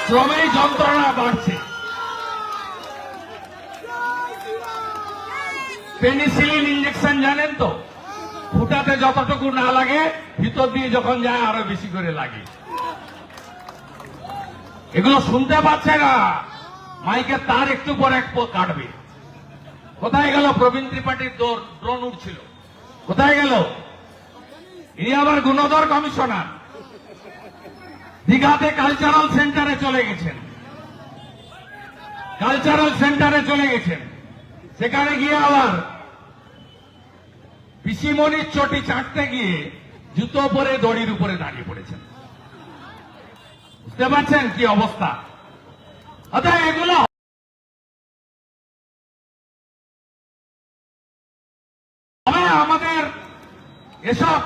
শ্রমেই যন্ত্রণা বাড়ছে। Penicillin injection জানেন তো, ফুটাতে যতটুকু না লাগে ভিতর দিয়ে যখন যায় আরো বেশি করে লাগে। এগুলো শুনতে পাচ্ছে না, মাইকে তার একটু পর এক কাটবে। কোথায় গেল প্রবীণ ত্রিপাঠীর ড্রোন উঠছিল, কোথায় গেল? ইনি আবার গুণধর কমিশনার, দীঘাতে কালচারাল সেন্টারে চলে গেছেন, কালচারাল সেন্টারে চলে গেছেন। সেখানে গিয়ে আবার পিসিমণির চটি চাটতে গিয়ে জুতো পরে দড়ির উপরে দাঁড়িয়ে পড়েছেন। বুঝতে পারছেন কি অবস্থা? অতএব এগুলো হবে আমাদের এসব।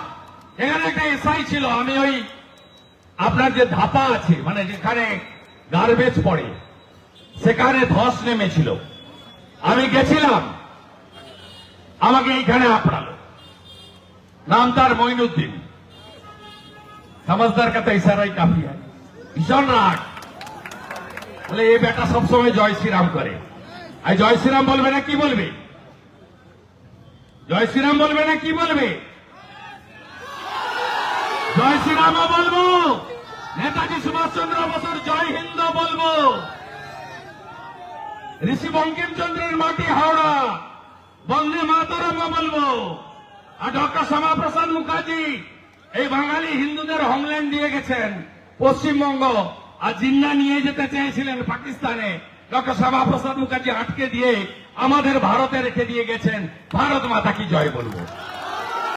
এখানে একটা এসআই ছিল, আমি ওই আপনার যে ধাপা আছে মানে যেখানে গার্বেজ পড়ে সেখানে ধস নেমেছিল, আমি গেছিলাম, আমাকে এইখানে আপনালো, নাম তার মঈনুদ্দিন, समझदार का तो इशारा ही काफी है। भीषण राग बोले ये बेटा सब समय जय श्री राम करे, আর জয় শ্রীরাম বলবে না কি বলবে? জয় শ্রীরাম বলবে না কি বলবে? জয় শ্রীরামও বলবো, নেতাজি সুভাষচন্দ্র বসুর জয় হিন্দ বলবো, ঋষি বঙ্কিমচন্দ্রের মাটি হাওড়া বন্দে মাতরম বলবো। আর ডক্টর শ্যামাপ্রসাদ মুখার্জি এই বাঙালি হিন্দুদের হোমল্যান্ড দিয়ে গেছেন পশ্চিমবঙ্গ, আর জিন্না নিয়ে যেতে চেয়েছিলেন পাকিস্তানে, ডক্টর শ্যামাপ্রসাদ মুখার্জি আটকে দিয়ে আমাদের ভারতে রেখে দিয়ে গেছেন। ভারত মাতা কি জয় বলবো।